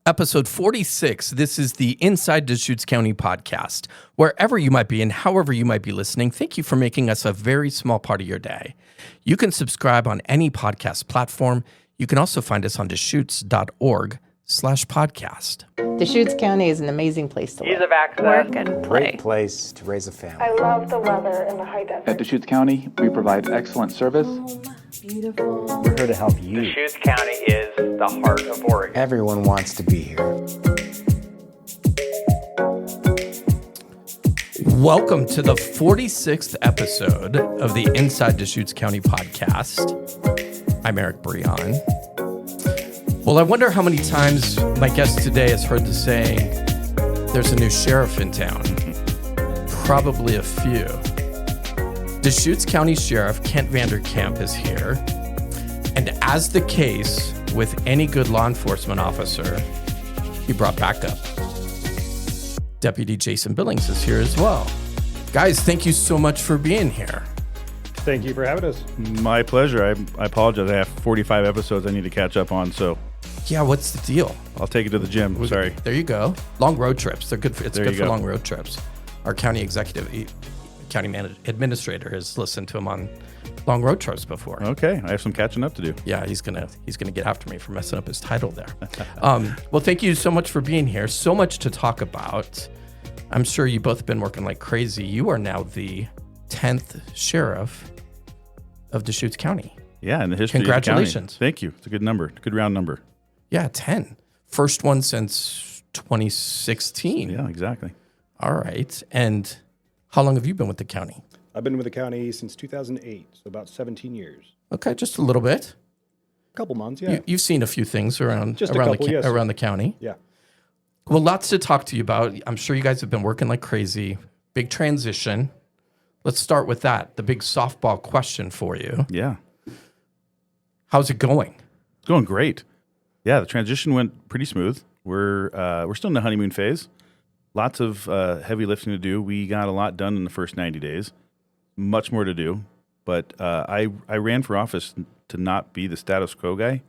Episode 46. This is the Inside Deschutes County podcast. Wherever you might be and however you might be listening, thank you for making us a very small part of your day. You can subscribe on any podcast platform. You can also find us on deschutes.org/podcast. Deschutes County is an amazing place to live, work, and play. Great place to raise a family. I love the weather and the high desert. At Deschutes County, we provide excellent service. Beautiful. We're here to help you. Deschutes County is the heart of Oregon. Everyone wants to be here. Welcome to the 46th episode of the Inside Deschutes County podcast. I'm Eric Breon. Well, I wonder how many times my guest today has heard the saying, there's a new sheriff in town. Probably a few. Deschutes County Sheriff Kent Kamp is here. And as the case with any good law enforcement officer, he brought backup. Deputy Jason Billings is here as well. Guys, thank you so much for being here. Thank you for having us. My pleasure. I apologize. I have 45 episodes I need to catch up on, so Yeah, what's the deal? I'll take it to the gym. Sorry. There you go. Long road trips. They're good for, it's There good you for go. long road trips. Our county administrator has listened to him on long road trips before. Okay, I have some catching up to do. Yeah, he's gonna get after me for messing up his title there. Well, thank you so much for being here. So much to talk about. I'm sure you both have been working like crazy. You are now the 10th sheriff of Deschutes County. Yeah, in the history Congratulations. of the county. Thank you. It's a good number. Good round number. Yeah, 10. First one since 2016. Yeah, exactly. All right. And how long have you been with the county? I've been with the county since 2008, so about 17 years. Okay, just a little bit. A couple months, yeah. You've seen a few things around Just a around, couple, the, yes. around the county. Yeah. Well, lots to talk to you about. I'm sure you guys have been working like crazy. Big transition. Let's start with that. The big softball question for you. Yeah. How's it going? It's going great. Yeah, the transition went pretty smooth. We're still in the honeymoon phase. Lots of heavy lifting to do. We got a lot done in the first 90 days. Much more to do. But I ran for office to not be the status quo guy.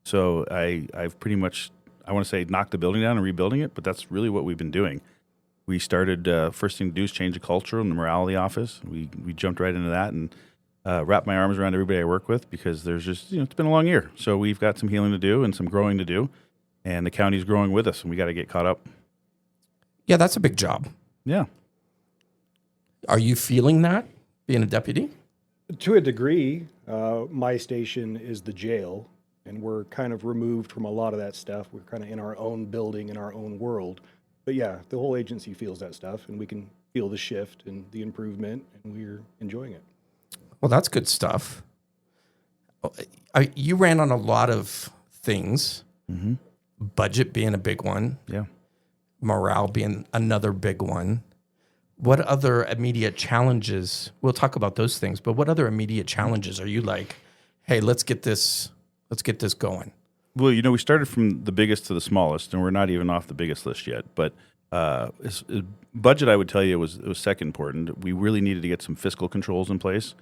So I've pretty much, I want to say, knocked the building down and rebuilding it, but that's really what we've been doing. We started, first thing to do is change the culture and the morale of the office. We jumped right into that and wrapped my arms around everybody I work with because there's just, it's been a long year. So we've got some healing to do and some growing to do. And the county's growing with us and we got to get caught up. Yeah, that's a big job. Yeah. Are you feeling that, being a deputy? To a degree, my station is the jail, and we're kind of removed from a lot of that stuff. We're kind of in our own building, in our own world. But yeah, the whole agency feels that stuff, and we can feel the shift and the improvement, and we're enjoying it. Well, that's good stuff. You ran on a lot of things, budget being a big one, Yeah. morale being another big one. What other immediate challenges, we'll talk about those things, but what other immediate challenges are you like, hey, let's get this going? Well, we started from the biggest to the smallest, and we're not even off the biggest list yet. But budget, I would tell you, it was second important. We really needed to get some fiscal controls in place.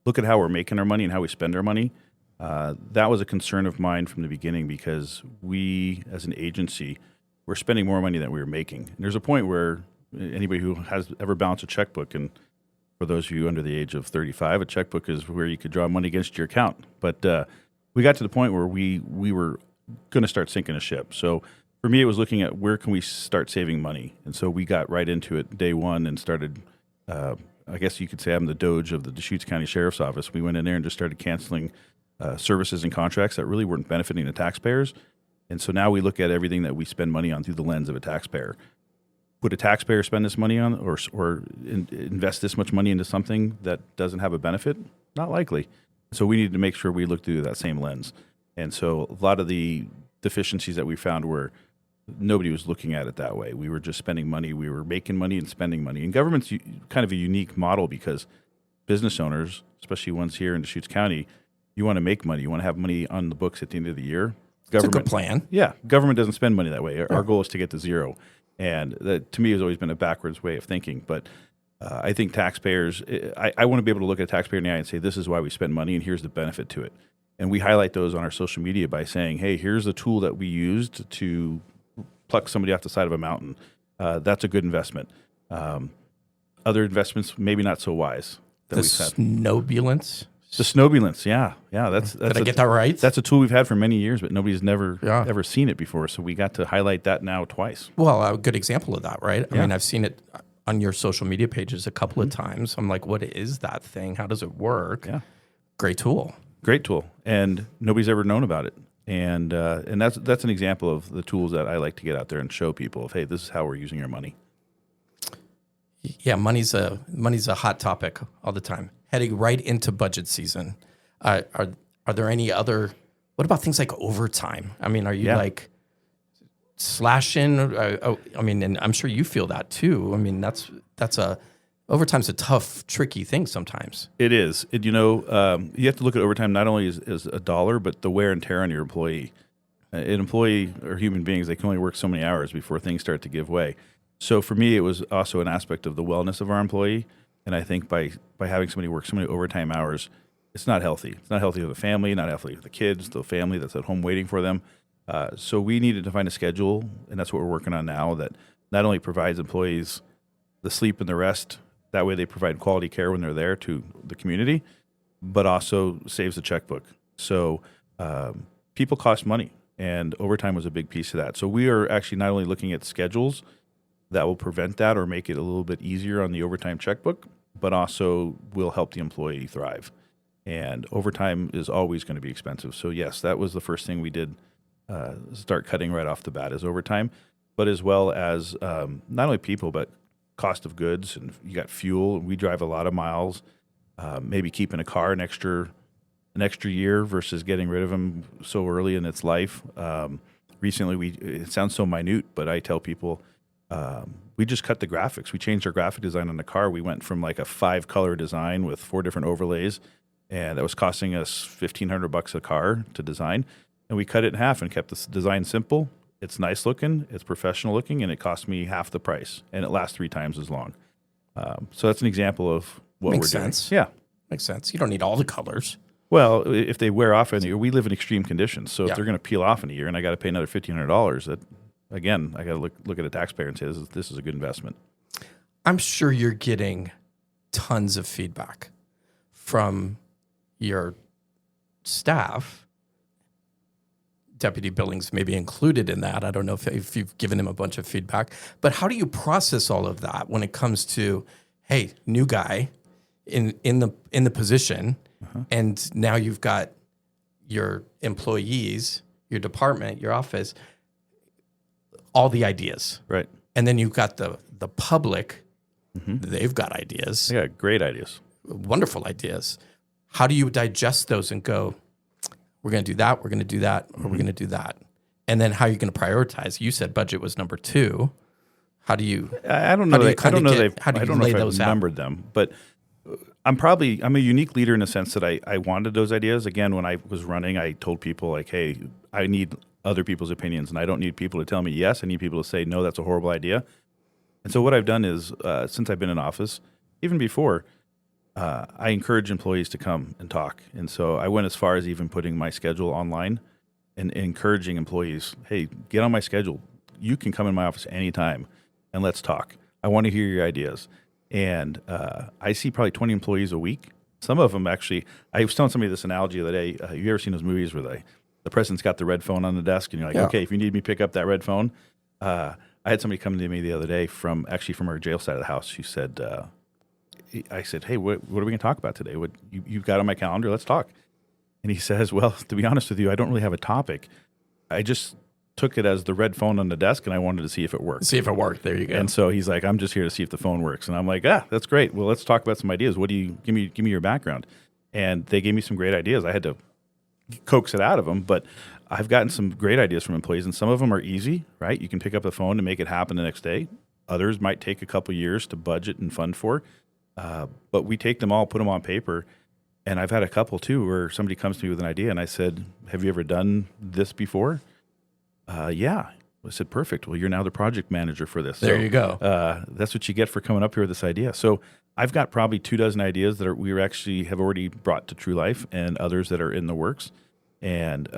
Look at how we're making our money and how we spend our money. That was a concern of mine from the beginning because we, as an agency, we're spending more money than we were making. And there's a point where anybody who has ever balanced a checkbook, and for those of you under the age of 35, a checkbook is where you could draw money against your account. But we got to the point where we were going to start sinking a ship. So for me, it was looking at where can we start saving money. And so we got right into it day one and started, I guess you could say I'm the Doge of the Deschutes County Sheriff's Office. We went in there and just started canceling services and contracts that really weren't benefiting the taxpayers. And so now we look at everything that we spend money on through the lens of a taxpayer. Would a taxpayer spend this money on or invest this much money into something that doesn't have a benefit? Not likely. So we needed to make sure we looked through that same lens. And so a lot of the deficiencies that we found were nobody was looking at it that way. We were just spending money. We were making money and spending money. And government's kind of a unique model because business owners, especially ones here in Deschutes County, you want to make money. You want to have money on the books at the end of the year. It's a good plan. Yeah. Government doesn't spend money that way. Our goal is to get to zero. And that, to me, has always been a backwards way of thinking. But I think taxpayers, I want to be able to look at a taxpayer in the eye and say, this is why we spend money and here's the benefit to it. And we highlight those on our social media by saying, hey, here's the tool that we used to pluck somebody off the side of a mountain. That's a good investment. Other investments, maybe not so wise. The snowbulance. The snowbulance, yeah. That's Did I get that right? That's a tool we've had for many years, but nobody's ever seen it before. So we got to highlight that now twice. Well, a good example of that, right? I Yeah. mean, I've seen it on your social media pages a couple of times. I'm like, what is that thing? How does it work? Yeah. Great tool. Great tool, and nobody's ever known about it. And that's an example of the tools that I like to get out there and show people of, hey, this is how we're using our money. Yeah, money's a hot topic all the time. Heading right into budget season. Are there any other? What about things like overtime? I mean, are you like slashing? I mean, and I'm sure you feel that too. I mean, overtime's a tough, tricky thing sometimes. It is. You have to look at overtime not only as a dollar, but the wear and tear on your employee. An employee or human beings, they can only work so many hours before things start to give way. So for me, it was also an aspect of the wellness of our employee. And I think by having somebody work so many overtime hours, it's not healthy. It's not healthy for the family, not healthy for the kids, the family that's at home waiting for them. So we needed to find a schedule, and that's what we're working on now, that not only provides employees the sleep and the rest, that way they provide quality care when they're there to the community, but also saves the checkbook. So people cost money, and overtime was a big piece of that. So we are actually not only looking at schedules that will prevent that or make it a little bit easier on the overtime checkbook, but also will help the employee thrive. And overtime is always going to be expensive. So yes, that was the first thing we did, start cutting right off the bat is overtime, but as well as not only people, but cost of goods. And you got fuel. We drive a lot of miles, maybe keeping a car an extra year versus getting rid of them so early in its life. Recently, it sounds so minute, but I tell people, we just cut the graphics. We changed our graphic design on the car. We went from like a 5-color design with 4 different overlays, and that was costing us $1,500 a car to design. And we cut it in half and kept the design simple. It's nice looking, it's professional looking, and it cost me half the price, and it lasts 3 times as long. So that's an example of what Makes we're sense. doing. Yeah. Makes sense. You don't need all the colors. Well, if they wear off in a year, we live in extreme conditions. So if they're going to peel off in a year and I got to pay another $1,500, that again, I got to look at a taxpayer and say this is a good investment. I'm sure you're getting tons of feedback from your staff. Deputy Billings may be included in that. I don't know if you've given him a bunch of feedback, but how do you process all of that when it comes to, hey, new guy in the position, and now you've got your employees, your department, your office, all the ideas, right? And then you've got the public; they've got ideas. Yeah, great ideas, wonderful ideas. How do you digest those and go, we're going to do that, we're going to do that, or we're going to do that? And then how are you going to prioritize? You said budget was number 2. How do you? I don't know. I don't know if I've out? numbered them, but I'm a unique leader in the sense that I wanted those ideas. Again, when I was running, I told people like, hey, I need other people's opinions, and I don't need people to tell me yes. I need people to say, no, that's a horrible idea. And so what I've done is, since I've been in office, even before, I encourage employees to come and talk. And so I went as far as even putting my schedule online and encouraging employees, hey, get on my schedule. You can come in my office anytime and let's talk. I want to hear your ideas. And I see probably 20 employees a week. Some of them actually, I was telling somebody this analogy the other day. Have you ever seen those movies where the president's got the red phone on the desk and you're like, okay, if you need me to pick up that red phone. I had somebody come to me the other day from our jail side of the house. She said, I said, hey, what are we going to talk about today? What you've got on my calendar? Let's talk. And he says, well, to be honest with you, I don't really have a topic. I just took it as the red phone on the desk, and I wanted to see if it worked. See if it worked. There you go. And so he's like, I'm just here to see if the phone works. And I'm like, that's great. Well, let's talk about some ideas. What do you give me your background? And they gave me some great ideas. I had to coax it out of them, but I've gotten some great ideas from employees, and some of them are easy, right? You can pick up the phone and make it happen the next day. Others might take a couple years to budget and fund for. But we take them all, put them on paper. And I've had a couple too where somebody comes to me with an idea and I said, have you ever done this before? Yeah. I said, perfect. Well, you're now the project manager for this. There you go. That's what you get for coming up here with this idea. So I've got probably 24 ideas that we actually have already brought to true life, and others that are in the works. And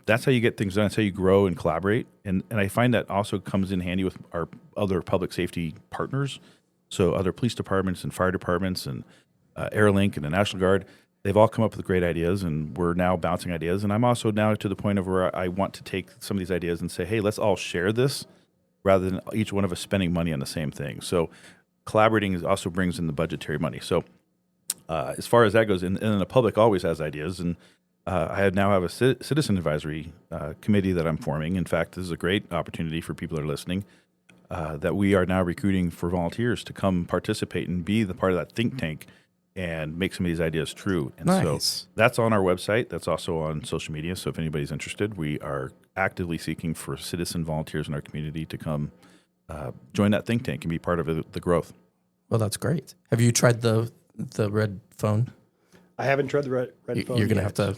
that's how you get things done. That's how you grow and collaborate. And I find that also comes in handy with our other public safety partners. So other police departments and fire departments and AirLink and the National Guard, they've all come up with great ideas, and we're now bouncing ideas. And I'm also now to the point of where I want to take some of these ideas and say, hey, let's all share this rather than each one of us spending money on the same thing. So collaborating also brings in the budgetary money. So as far as that goes, and the public always has ideas. And I now have a citizen advisory committee that I'm forming. In fact, this is a great opportunity for people that are listening, that we are now recruiting for volunteers to come participate and be the part of that think tank and make some of these ideas true. And so that's on our website. That's also on social media. So if anybody's interested, we are actively seeking for citizen volunteers in our community to come join that think tank and be part of the growth. Well, that's great. Have you tried the red phone? I haven't tried the red phone. You're going to yet. have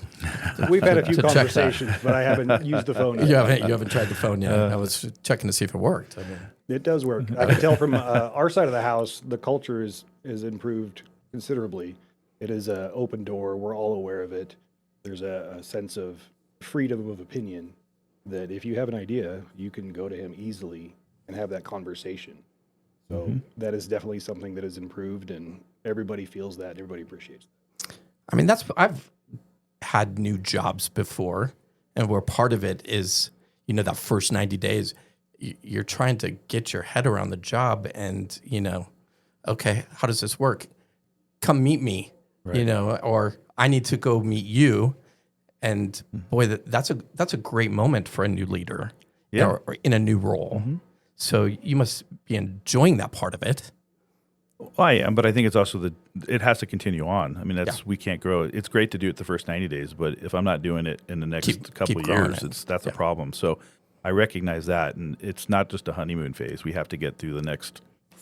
to. We've had a few to check that. conversations, but I haven't used the phone yet. You haven't tried the phone yet. I was checking to see if it worked. I mean, It does work. I can tell from our side of the house, the culture is improved considerably. It is an open door. We're all aware of it. There's a sense of freedom of opinion that if you have an idea, you can go to him easily and have that conversation. So that is definitely something that has improved, and everybody feels that, and everybody appreciates that. I mean, I've had new jobs before, and where part of it is, that first 90 days, you're trying to get your head around the job and, okay, how does this work? Come meet me, or I need to go meet you. And boy, that's a great moment for a new leader or in a new role. So you must be enjoying that part of it. Well, I am, but I think it's also it has to continue on. I mean, we can't grow it. It's great to do it the first 90 days, but if I'm not doing it in the next couple of years, that's a problem. So I recognize that, and it's not just a honeymoon phase. We have to get through the next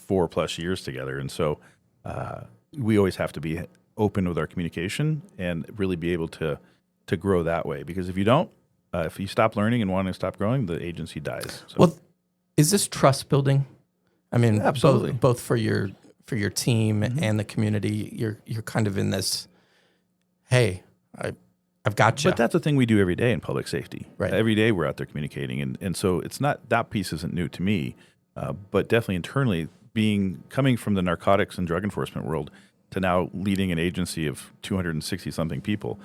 4+ years together. And so we always have to be open with our communication and really be able to grow that way. Because if you don't, if you stop learning and want to stop growing, the agency dies. So. Well, is this trust building? I mean, absolutely. Both for your team and the community. You're kind of in this, hey, I've got you. But that's a thing we do every day in public safety. Right. Every day we're out there communicating. And so it's not, that piece isn't new to me, but definitely internally coming from the narcotics and drug enforcement world to now leading an agency of 260 something people,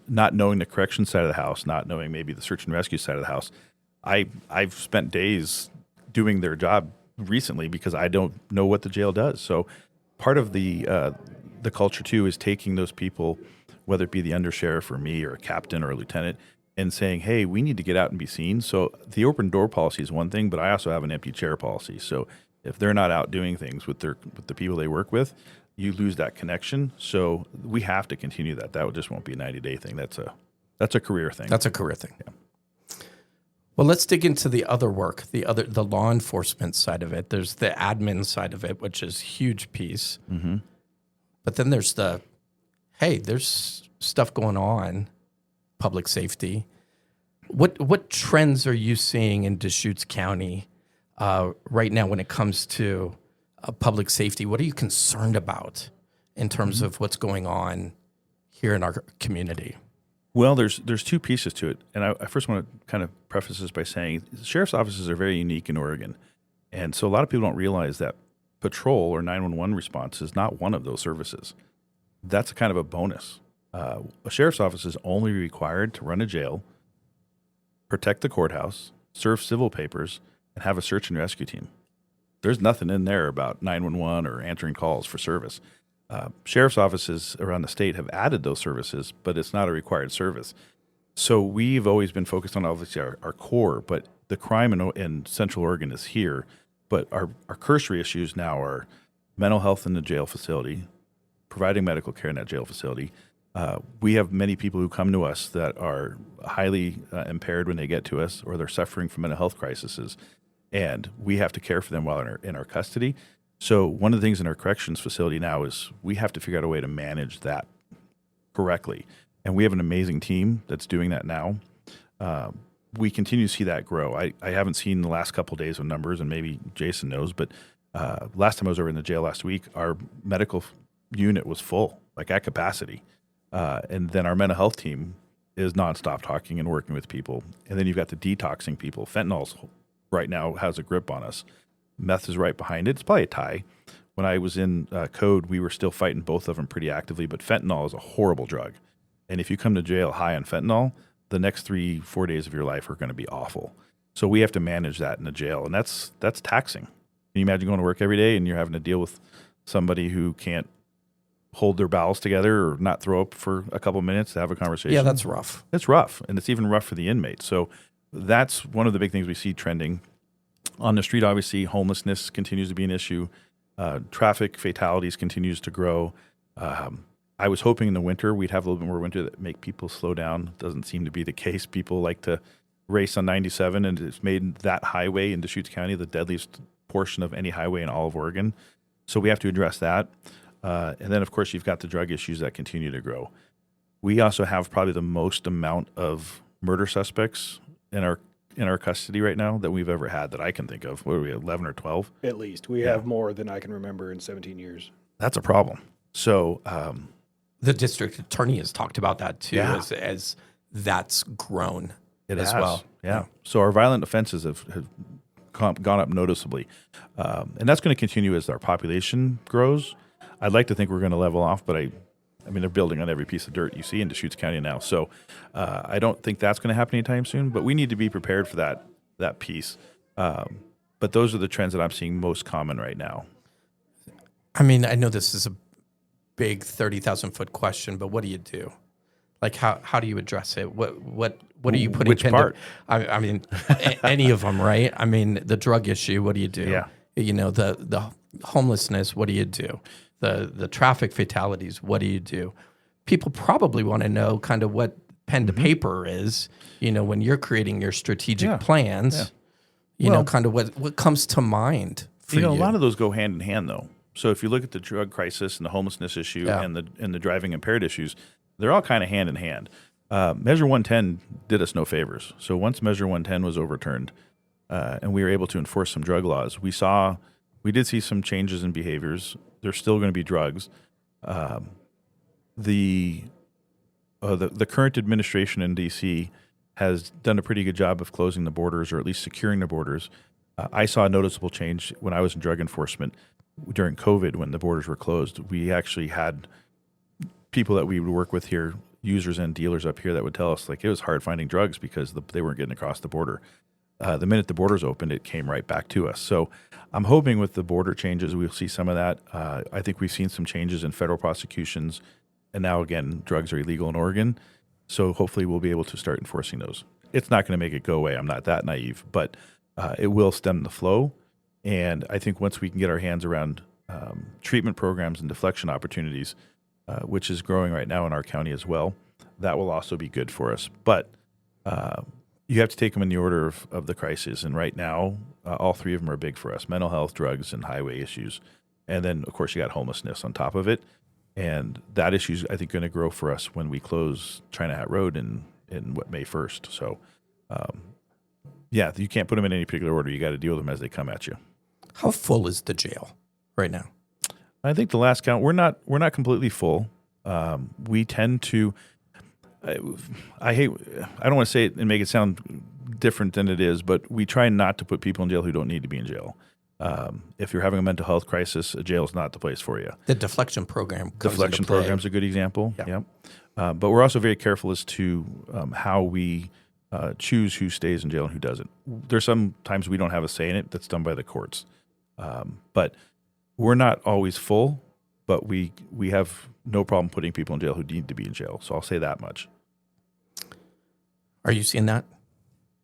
not knowing the correction side of the house, not knowing maybe the search and rescue side of the house. I've spent days doing their job recently because I don't know what the jail does. So part of the culture too is taking those people, whether it be the undersheriff or me or a captain or a lieutenant, and saying, hey, we need to get out and be seen. So the open door policy is one thing, but I also have an empty chair policy. So if they're not out doing things with the people they work with, you lose that connection. So we have to continue that. That just won't be a 90-day thing. That's a career thing. That's a career thing. Yeah. Well, let's dig into the other work, the law enforcement side of it. There's the admin side of it, which is a huge piece. Mm-hmm. But then there's there's stuff going on, public safety. What trends are you seeing in Deschutes County right now when it comes to public safety? What are you concerned about in terms of what's going on here in our community? Well, there's two pieces to it. And I first want to kind of preface this by saying sheriff's offices are very unique in Oregon. And so a lot of people don't realize that patrol or 911 response is not one of those services. That's kind of a bonus. A sheriff's office is only required to run a jail, protect the courthouse, serve civil papers, and have a search and rescue team. There's nothing in there about 911 or answering calls for service. Sheriff's offices around the state have added those services, but it's not a required service. So we've always been focused on obviously our core, but the crime in Central Oregon is here. But our cursory issues now are mental health in the jail facility, providing medical care in that jail facility. We have many people who come to us that are highly impaired when they get to us, or they're suffering from mental health crises, and we have to care for them while in our custody. So one of the things in our corrections facility now is we have to figure out a way to manage that correctly. And we have an amazing team that's doing that now. We continue to see that grow. I haven't seen the last couple of days of numbers, and maybe Jason knows, but last time I was over in the jail last week, our medical unit was full, like at capacity. And then our mental health team is nonstop talking and working with people. And then you've got the detoxing people. Fentanyl's right now has a grip on us. Meth is right behind it. It's probably a tie. When I was in code, we were still fighting both of them pretty actively, but fentanyl is a horrible drug. And if you come to jail high on fentanyl, the next 3-4 days of your life are going to be awful. So we have to manage that in the jail, and that's taxing. Can you imagine going to work every day and you're having to deal with somebody who can't hold their bowels together or not throw up for a couple minutes to have a conversation? Yeah, that's rough. It's rough, and it's even rough for the inmates. So that's one of the big things we see trending. On the street, obviously, homelessness continues to be an issue. Traffic fatalities continues to grow. I was hoping in the winter we'd have a little bit more winter that make people slow down. Doesn't seem to be the case. People like to race on 97, and it's made that highway in Deschutes County the deadliest portion of any highway in all of Oregon. So we have to address that. And then, of course, you've got the drug issues that continue to grow. We also have probably the most amount of murder suspects in our custody right now that we've ever had that I can think of. What are we, 11 or 12? At least. We have more than I can remember in 17 years. That's a problem. So The district attorney has talked about that too, Yeah. as that's grown it as has. well. Yeah. So our violent offenses have gone up noticeably. And that's going to continue as our population grows. I'd like to think we're going to level off, but I mean, they're building on every piece of dirt you see in Deschutes County now. So I don't think that's going to happen anytime soon, but we need to be prepared for that piece. But those are the trends that I'm seeing most common right now. I mean, I know this is a big 30,000-foot question, but what do you do? Like, how do you address it? What are you putting? Which part? I mean, any of them, right? I mean, the drug issue. What do you do? Yeah. You know, the homelessness. What do you do? The traffic fatalities. What do you do? People probably want to know kind of what pen to paper is. You know, when you're creating your strategic plans. Yeah. You know, kind of what comes to mind for you. A lot of those go hand in hand, though. So if you look at the drug crisis and the homelessness issue and the driving impaired issues, they're all kind of hand in hand. Measure 110 did us no favors. So once Measure 110 was overturned and we were able to enforce some drug laws, we did see some changes in behaviors. There's still going to be drugs. The current administration in D.C. has done a pretty good job of closing the borders, or at least securing the borders. I saw a noticeable change when I was in drug enforcement during COVID when the borders were closed. We actually had people that we would work with here, users and dealers up here, that would tell us like it was hard finding drugs because they weren't getting across the border. The minute the borders opened, it came right back to us. So I'm hoping with the border changes, we'll see some of that. I think we've seen some changes in federal prosecutions, and now again, drugs are illegal in Oregon. So hopefully we'll be able to start enforcing those. It's not going to make it go away. I'm not that naive, but it will stem the flow. And I think once we can get our hands around treatment programs and deflection opportunities, which is growing right now in our county as well, that will also be good for us. But you have to take them in the order of the crisis. And right now, all three of them are big for us: mental health, drugs, and highway issues. And then, of course, you got homelessness on top of it. And that issue is, I think, going to grow for us when we close China Hat Road in May 1st. So, you can't put them in any particular order. You got to deal with them as they come at you. How full is the jail right now? I think the last count, we're not completely full. We tend to. I don't want to say it and make it sound different than it is, but we try not to put people in jail who don't need to be in jail. If you're having a mental health crisis, a jail is not the place for you. The deflection program. Deflection program is a good example. Yeah. But we're also very careful as to how we choose who stays in jail and who doesn't. There's some times we don't have a say in it. That's done by the courts. But we're not always full, but we have no problem putting people in jail who need to be in jail. So I'll say that much. Are you seeing that?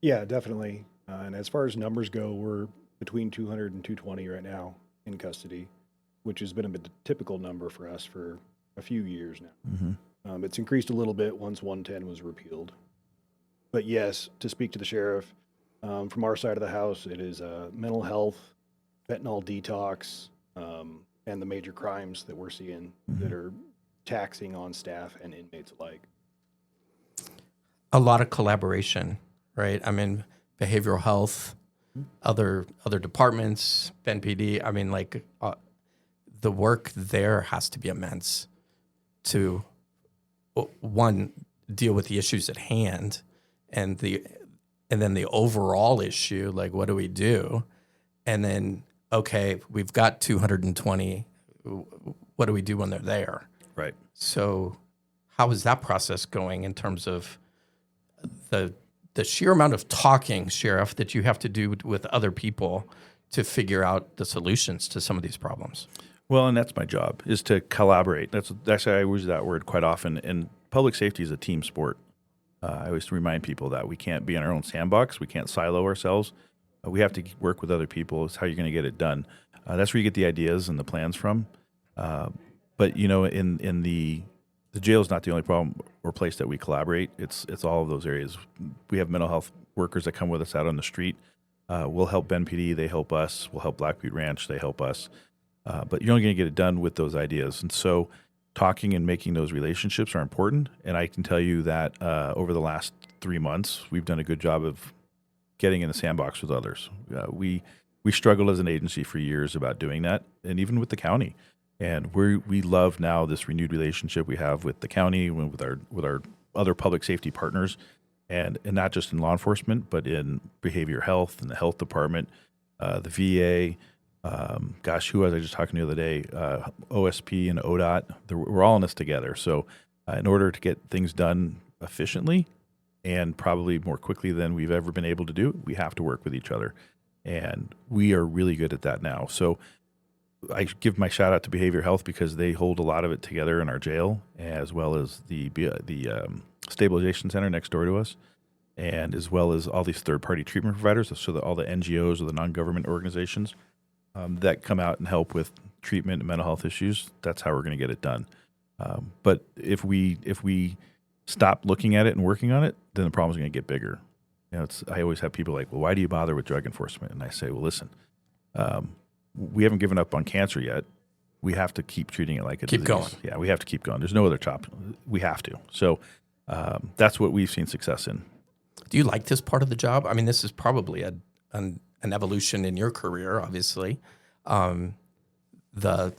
Yeah, definitely. And as far as numbers go, we're between 200 and 220 right now in custody, which has been a typical number for us for a few years now. Mm-hmm. It's increased a little bit once 110 was repealed. But yes, to speak to the sheriff, from our side of the house, it is mental health, fentanyl detox, and the major crimes that we're seeing that are taxing on staff and inmates alike. A lot of collaboration, right? I mean, behavioral health, other departments, Ben PD. I mean, like the work there has to be immense to one, deal with the issues at hand and then the overall issue, like what do we do? And then, okay, we've got 220. What do we do when they're there? Right. So how is that process going in terms of the sheer amount of talking, Sheriff, that you have to do with other people to figure out the solutions to some of these problems? Well, and that's my job, is to collaborate. That's I use that word quite often. And public safety is a team sport. I always remind people that we can't be in our own sandbox. We can't silo ourselves. We have to work with other people. It's how you're going to get it done. That's where you get the ideas and the plans from. But in the jail is not the only problem or place that we collaborate. It's all of those areas. We have mental health workers that come with us out on the street. We'll help Bend PD. They help us. We'll help Black Butte Ranch. They help us. But you're only going to get it done with those ideas. And so talking and making those relationships are important. And I can tell you that over the last 3 months, we've done a good job of getting in the sandbox with others. We struggled as an agency for years about doing that, and even with the county. And we love now this renewed relationship we have with the county, with our other public safety partners, and not just in law enforcement, but in behavioral health and the health department, the VA. Who was I just talking to the other day? OSP and ODOT. We're all in this together. So in order to get things done efficiently and probably more quickly than we've ever been able to do, we have to work with each other. And we are really good at that now. So I give my shout out to behavioral health because they hold a lot of it together in our jail, as well as the stabilization center next door to us, and as well as all these third-party treatment providers, so that all the NGOs or the non-government organizations that come out and help with treatment and mental health issues. That's how we're going to get it done. But if we stop looking at it and working on it, then the problem's going to get bigger. I always have people like, well, why do you bother with drug enforcement? And I say, well, listen, we haven't given up on cancer yet. We have to keep treating it like a disease. Keep going. Yeah, we have to keep going. There's no other chop. We have to. So that's what we've seen success in. Do you like this part of the job? I mean, this is probably an evolution in your career, obviously. The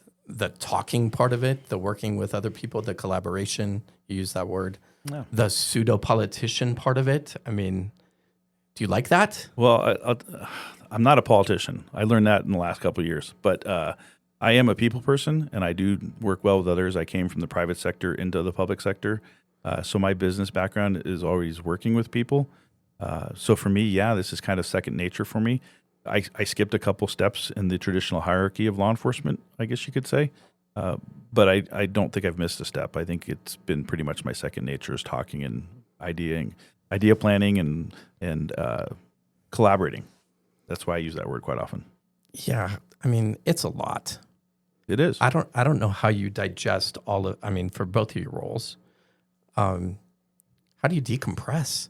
talking part of it, the working with other people, the collaboration, you use that word, the pseudo-politician part of it. I mean, do you like that? Well, I'm not a politician. I learned that in the last couple of years. But I am a people person, and I do work well with others. I came from the private sector into the public sector. So my business background is always working with people. So for me, this is kind of second nature for me. I skipped a couple steps in the traditional hierarchy of law enforcement, I guess you could say. But I don't think I've missed a step. I think it's been pretty much my second nature is talking and idea planning and collaborating. That's why I use that word quite often. Yeah, I mean, it's a lot. It is. I don't know how you digest all of. I mean, for both of your roles, how do you decompress?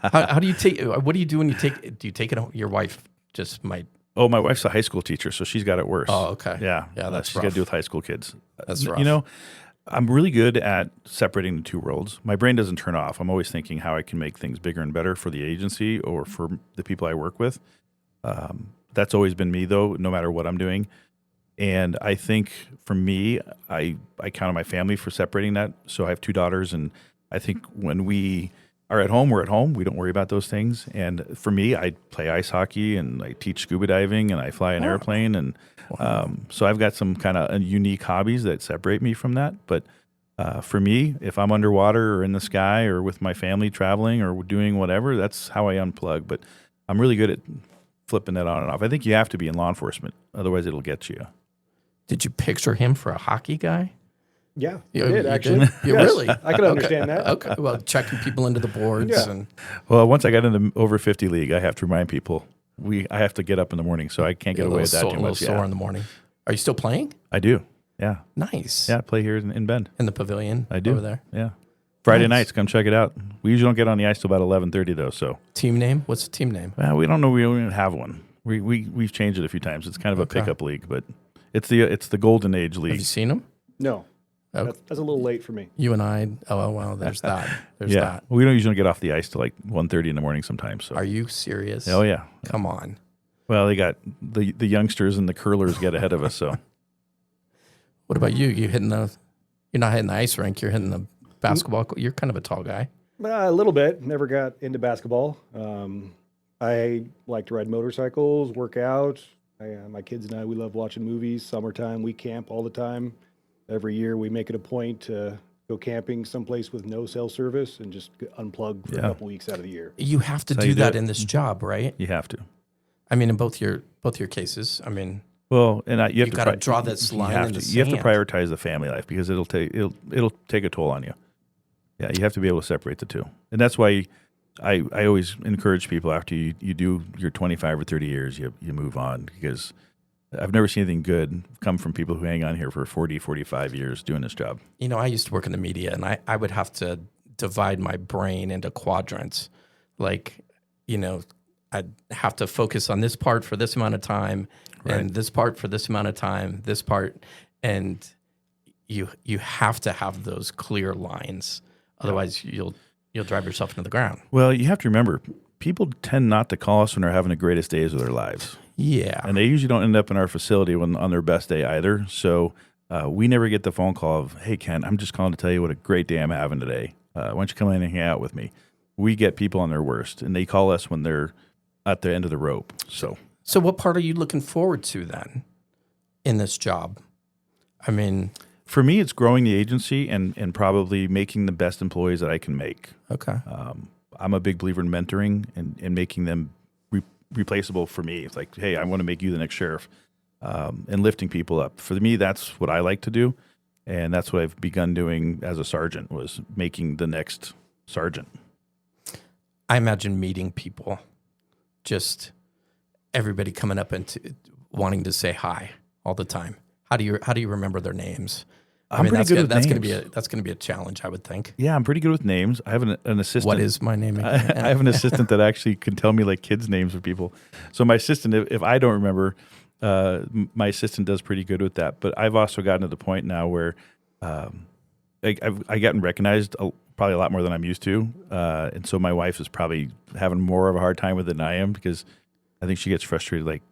how do you take? What do you do when you take? Do you take it home? Your wife just might. Oh, my wife's a high school teacher, so she's got it worse. Oh, okay. Yeah, that's she's rough. got to do with high school kids. That's rough. I'm really good at separating the two worlds. My brain doesn't turn off. I'm always thinking how I can make things bigger and better for the agency or for the people I work with. That's always been me, though, no matter what I'm doing. And I think for me, I count on my family for separating that. So I have 2 daughters, and I think when we are at home, we're at home. We don't worry about those things. And for me, I play ice hockey, and I teach scuba diving, and I fly an airplane. And so I've got some kind of unique hobbies that separate me from that. But for me, if I'm underwater or in the sky or with my family traveling or doing whatever, that's how I unplug. But I'm really good at flipping that on and off. I think you have to be in law enforcement. Otherwise, it'll get you. Did you picture him for a hockey guy? Yeah, You I did, actually. did? You Yes, really? I can understand that. Okay, well, checking people into the boards. Yeah. And Well, once I got into over 50 league, I have to remind people I have to get up in the morning, so I can't get away with that too a little much. sore in the morning. Are you still playing? I do. Yeah. Nice. Yeah, I play here in Bend. In the pavilion I do. over there. Yeah. Friday Nice. nights, come check it out. We usually don't get on the ice till about 11:30 though, so. Team name? What's the team name? We don't know. We don't even have one. We've changed it a few times. It's kind of a Okay. pickup league, but it's the golden age Have league. you seen him? No, Okay. that's a little late for me. You and I. Oh, well, there's that. There's Yeah. that. We don't usually get off the ice till like 1:30 in the morning sometimes. So. Are you serious? Oh yeah. Come on. Well, they got the youngsters and the curlers get ahead of us, so. What about you? You're not hitting the ice rink. You're hitting the basketball. You're kind of a tall guy. A little bit. Never got into basketball. I like to ride motorcycles, work out. My kids and I, we love watching movies. Summertime, we camp all the time. Every year, we make it a point to go camping someplace with no cell service and just unplug for a couple weeks out of the year. You have to That's how you do do that it. in this job, right? You have to. I mean, in both your cases. I mean, Well, and you have you got to draw this line in the You have to sand. prioritize the family life because it'll take a toll on you. Yeah, you have to be able to separate the two, and that's why I always encourage people after you do your 25 or 30 years, you move on, because I've never seen anything good come from people who hang on here for 40, 45 years doing this job. You know, I used to work in the media, and I would have to divide my brain into quadrants. Like, you know, I'd have to focus on this part for this amount of time, and this part for this amount of time, this part, and you have to have those clear lines. Otherwise, you'll drive yourself into the ground. Well, you have to remember, people tend not to call us when they're having the greatest days of their lives. Yeah. And they usually don't end up in our facility on their best day either. So we never get the phone call of, hey, Ken, I'm just calling to tell you what a great day I'm having today. Why don't you come in and hang out with me? We get people on their worst, and they call us when they're at the end of the rope. So what part are you looking forward to then in this job? I mean, for me, it's growing the agency and probably making the best employees that I can make. okay. I'm a big believer in mentoring and making them replaceable for me. It's like, hey, I want to make you the next sheriff, and lifting people up. For me, that's what I like to do, and that's what I've begun doing as a sergeant, was making the next sergeant. I imagine meeting people, just everybody coming up and wanting to say hi all the time. How do you remember their names? I'm pretty good with that's names. That's gonna be a challenge, I would think. Yeah, I'm pretty good with names. I have an assistant. What is my name? I have an assistant that actually can tell me like kids' names of people. So my assistant, if I don't remember, my assistant does pretty good with that. But I've also gotten to the point now where I've gotten recognized probably a lot more than I'm used to, and so my wife is probably having more of a hard time with it than I am, because I think she gets frustrated, like,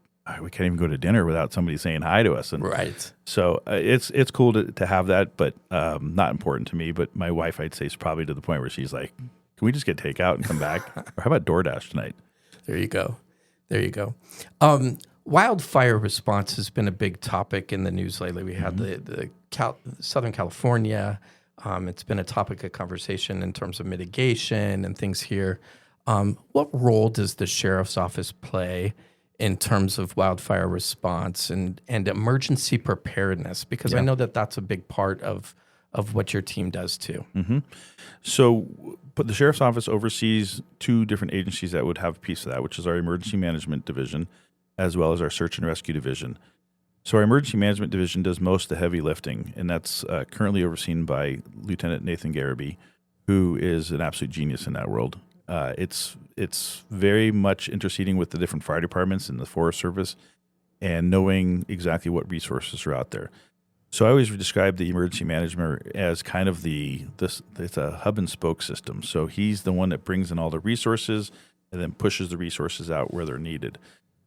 we can't even go to dinner without somebody saying hi to us. And Right. so it's cool to have that, but not important to me. But my wife, I'd say, is probably to the point where she's like, can we just get takeout and come back? Or how about DoorDash tonight? There you go. Wildfire response has been a big topic in the news lately. We had the Southern California. It's been a topic of conversation in terms of mitigation and things here. What role does the sheriff's office play in terms of wildfire response and emergency preparedness? Because I know that that's a big part of what your team does too. Mm-hmm. So but the sheriff's office oversees two different agencies that would have a piece of that, which is our emergency management division, as well as our search and rescue division. So our emergency management division does most of the heavy lifting, and that's currently overseen by Lieutenant Nathan Garraby, who is an absolute genius in that world. It's very much interceding with the different fire departments and the Forest Service and knowing exactly what resources are out there. So I always describe the emergency management as kind of it's a hub and spoke system. So he's the one that brings in all the resources and then pushes the resources out where they're needed.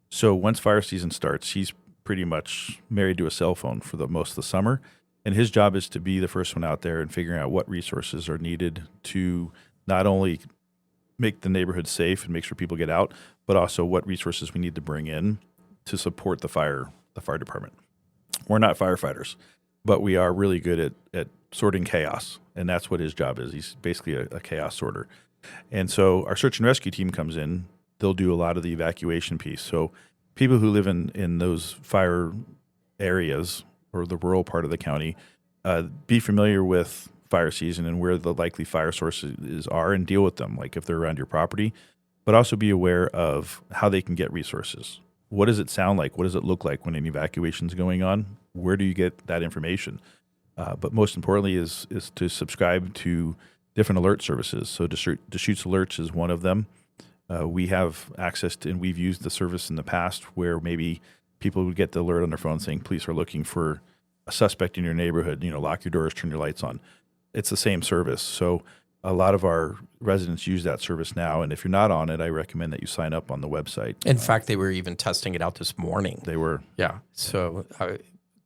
So once fire season starts, he's pretty much married to a cell phone for the most of the summer. And his job is to be the first one out there and figuring out what resources are needed to not only make the neighborhood safe and make sure people get out, but also what resources we need to bring in to support the fire department. We're not firefighters, but we are really good at sorting chaos, and that's what his job is. He's basically a chaos sorter. And so our search and rescue team comes in. They'll do a lot of the evacuation piece. So people who live in those fire areas or the rural part of the county, be familiar with fire season and where the likely fire sources are and deal with them, like if they're around your property, but also be aware of how they can get resources. What does it sound like? What does it look like when an evacuation is going on? Where do you get that information? But most importantly is to subscribe to different alert services. So Deschutes Alerts is one of them. We have access to, and we've used the service in the past where maybe people would get the alert on their phone saying police are looking for a suspect in your neighborhood, lock your doors, turn your lights on. It's the same service. So a lot of our residents use that service now. And if you're not on it, I recommend that you sign up on the website. In fact, they were even testing it out this morning. They were. Yeah. So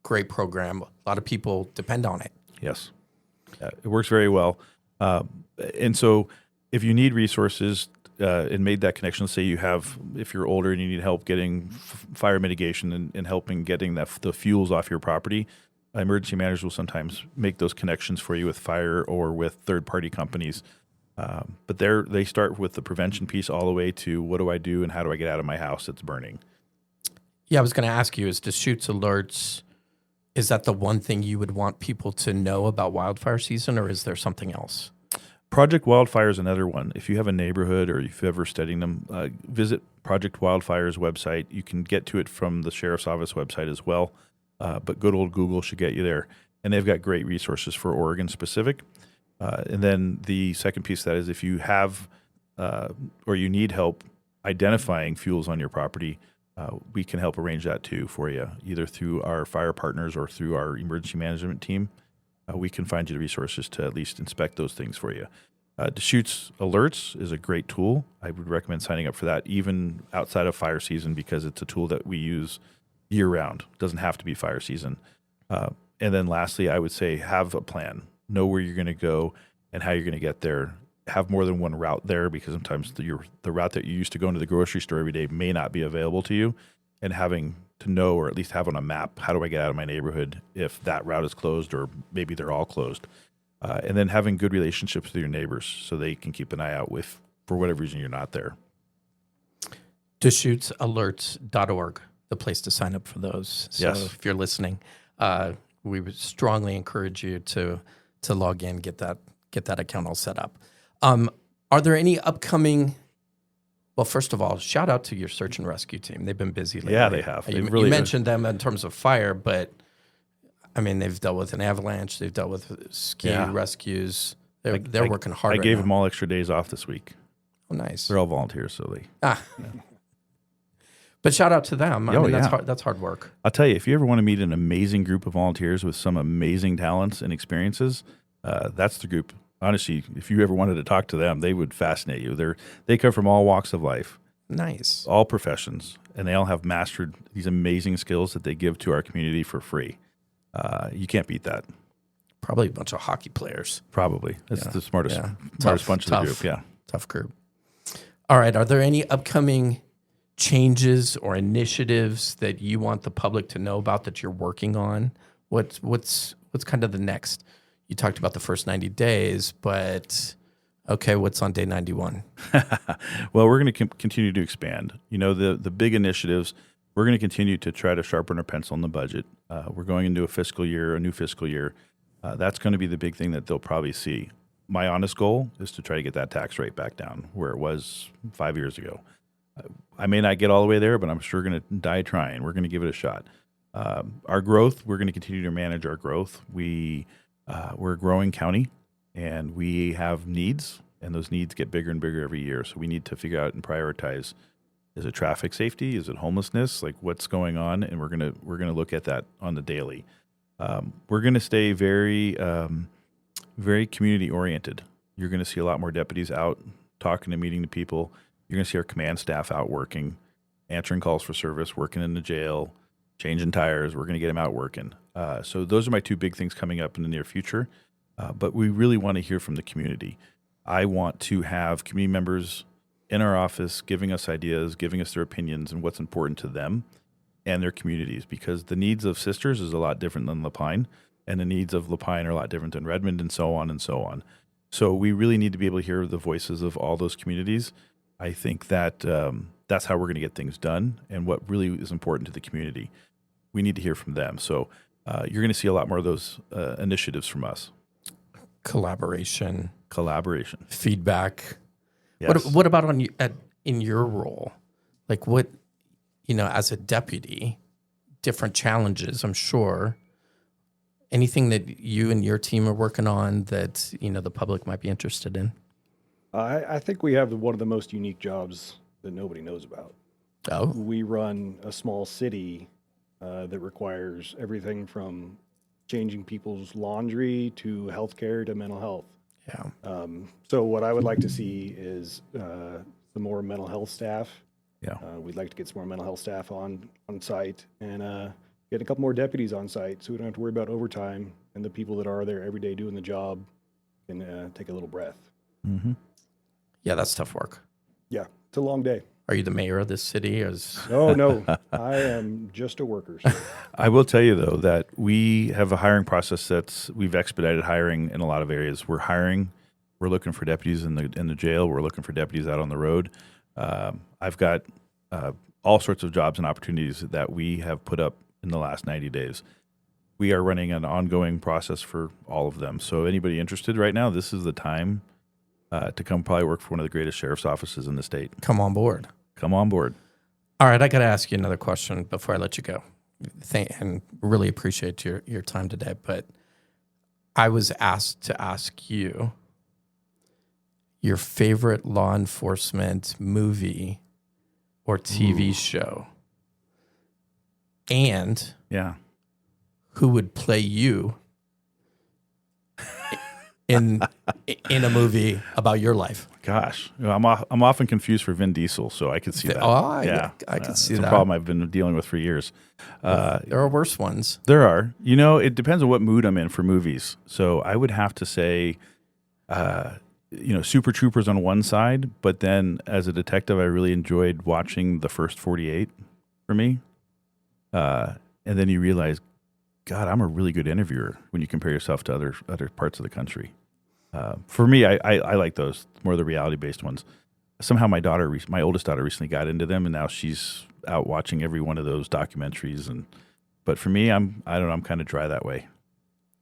great program. A lot of people depend on it. Yes. It works very well. And so if you need resources and made that connection, let's say if you're older and you need help getting fire mitigation and helping getting the fuels off your property, emergency managers will sometimes make those connections for you with fire or with third-party companies. But they start with the prevention piece all the way to what do I do and how do I get out of my house that's burning? Yeah, I was going to ask you, is Deschutes Alerts, is that the one thing you would want people to know about wildfire season, or is there something else? Project Wildfire is another one. If you have a neighborhood or if you're ever studying them, visit Project Wildfire's website. You can get to it from the Sheriff's Office website as well, but good old Google should get you there. And they've got great resources for Oregon specific. And then the second piece of that is if you have or you need help identifying fuels on your property, we can help arrange that too for you, either through our fire partners or through our emergency management team. We can find you the resources to at least inspect those things for you. Deschutes Alerts is a great tool. I would recommend signing up for that even outside of fire season because it's a tool that we use year-round. It doesn't have to be fire season. And then lastly, I would say have a plan. Know where you're going to go and how you're going to get there. Have more than one route there because sometimes the route that you used to go into the grocery store every day may not be available to you. And having to know or at least have on a map, how do I get out of my neighborhood if that route is closed or maybe they're all closed. And then having good relationships with your neighbors so they can keep an eye out for whatever reason you're not there. DeschutesAlerts.org, the place to sign up for those. So yes. If you're listening, we would strongly encourage you to log in, get that account all set up. Are there any upcoming? Well, first of all, shout out to your search and rescue team. They've been busy lately. Yeah, they have. You mentioned them in terms of fire, but I mean, they've dealt with an avalanche. They've dealt with ski rescues. They're working hard. I right gave now. them all extra days off this week. Oh, nice. They're all volunteers, so they. But shout out to them. I mean, yeah. that's hard work. I'll tell you, if you ever want to meet an amazing group of volunteers with some amazing talents and experiences, that's the group. Honestly, if you ever wanted to talk to them, they would fascinate you. They come from all walks of life. Nice. All professions, and they all have mastered these amazing skills that they give to our community for free. You can't beat that. Probably a bunch of hockey players. Probably. That's the smartest bunch of the group. Yeah. Tough group. All right. Are there any upcoming changes or initiatives that you want the public to know about that you're working on? What's kind of the next? You talked about the first 90 days, but okay, what's on day 91? Well, we're going to continue to expand. You know, the big initiatives, we're going to continue to try to sharpen our pencil on the budget. We're going into a new fiscal year. That's going to be the big thing that they'll probably see. My honest goal is to try to get that tax rate back down where it was 5 years ago. I may not get all the way there, but I'm sure going to die trying. We're going to give it a shot. Our growth, we're going to continue to manage our growth. We're a growing county, and we have needs, and those needs get bigger and bigger every year. So we need to figure out and prioritize: is it traffic safety? Is it homelessness? Like what's going on? And we're gonna look at that on the daily. We're gonna stay very very community oriented. You're gonna see a lot more deputies out talking and meeting to people. You're gonna see our command staff out working, answering calls for service, working in the jail, changing tires. We're gonna get them out working. So those are my two big things coming up in the near future. But we really want to hear from the community. I want to have community members in our office giving us ideas, giving us their opinions and what's important to them and their communities, because the needs of Sisters is a lot different than Lapine, and the needs of Lapine are a lot different than Redmond, and so on and so on. So we really need to be able to hear the voices of all those communities. I think that that's how we're going to get things done and what really is important to the community. We need to hear from them. So you're going to see a lot more of those initiatives from us. Collaboration, Yes. feedback. What about in your role? Like what, as a deputy, different challenges, I'm sure. Anything that you and your team are working on that, the public might be interested in? I think we have one of the most unique jobs that nobody knows about. Oh. We run a small city that requires everything from changing people's laundry to healthcare to mental health. Yeah. So what I would like to see is some more mental health staff. Yeah. We'd like to get some more mental health staff on site and get a couple more deputies on site so we don't have to worry about overtime, and the people that are there every day doing the job can take a little breath. Mm-hmm. Yeah, that's tough work. Yeah, it's a long day. Are you the mayor of this city? Oh, no. I am just a worker. So. I will tell you, though, that we have a hiring process we've expedited hiring in a lot of areas. We're hiring. We're looking for deputies in the jail. We're looking for deputies out on the road. I've got all sorts of jobs and opportunities that we have put up in the last 90 days. We are running an ongoing process for all of them. So anybody interested right now, this is the time to come probably work for one of the greatest sheriff's offices in the state. Come on board. Come on board. All right, I got to ask you another question before I let you go. And really appreciate your time today, but I was asked to ask you your favorite law enforcement movie or TV show, and who would play you in a movie about your life. Gosh, I'm often confused for Vin Diesel, so I could see that. I could see that. It's a problem I've been dealing with for years. There are worse ones. There are. You know, it depends on what mood I'm in for movies. So I would have to say, Super Troopers on one side, but then as a detective, I really enjoyed watching The First 48 for me. And then you realize, God, I'm a really good interviewer when you compare yourself to other parts of the country. For me, I like those, more of the reality-based ones. Somehow my oldest daughter recently got into them, and now she's out watching every one of those documentaries. But for me, I don't know, I'm kind of dry that way.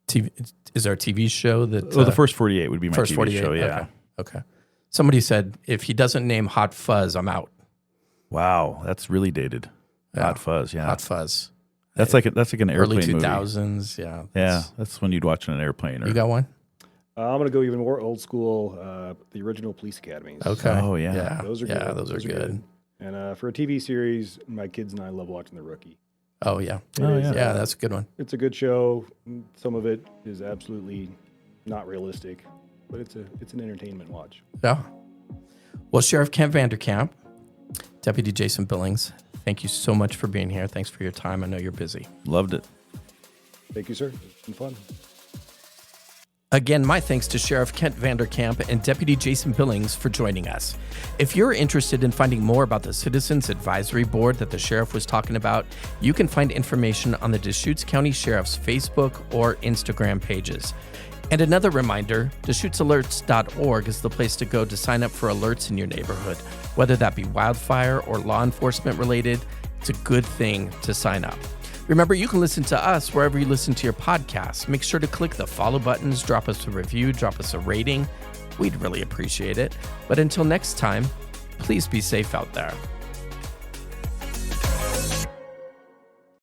TV, is there a TV show that... The First 48 would be my First TV 48, show, yeah. Okay. Somebody said, if he doesn't name Hot Fuzz, I'm out. Wow, that's really dated. Yeah. Hot Fuzz, yeah. Hot Fuzz. That's like an airplane early movie. 2000s, yeah. Yeah, that's when you'd watch on an airplane. You got one? I'm going to go even more old school, the original Police Academies. Okay. Oh, yeah. Those are good. Yeah, those are good. And for a TV series, my kids and I love watching The Rookie. Oh, yeah. Yeah, That's a good one. It's a good show. Some of it is absolutely not realistic, but it's an entertainment watch. Yeah. Well, Sheriff Kamp Vanderkamp, Deputy Jason Billings, thank you so much for being here. Thanks for your time. I know you're busy. Loved it. Thank you, sir. It's been fun. Again, my thanks to Sheriff Kent Vanderkamp and Deputy Jason Billings for joining us. If you're interested in finding more about the Citizens Advisory Board that the sheriff was talking about, you can find information on the Deschutes County Sheriff's Facebook or Instagram pages. And another reminder, DeschutesAlerts.org is the place to go to sign up for alerts in your neighborhood. Whether that be wildfire or law enforcement related, it's a good thing to sign up. Remember, you can listen to us wherever you listen to your podcasts. Make sure to click the follow buttons, drop us a review, drop us a rating. We'd really appreciate it. But until next time, please be safe out there.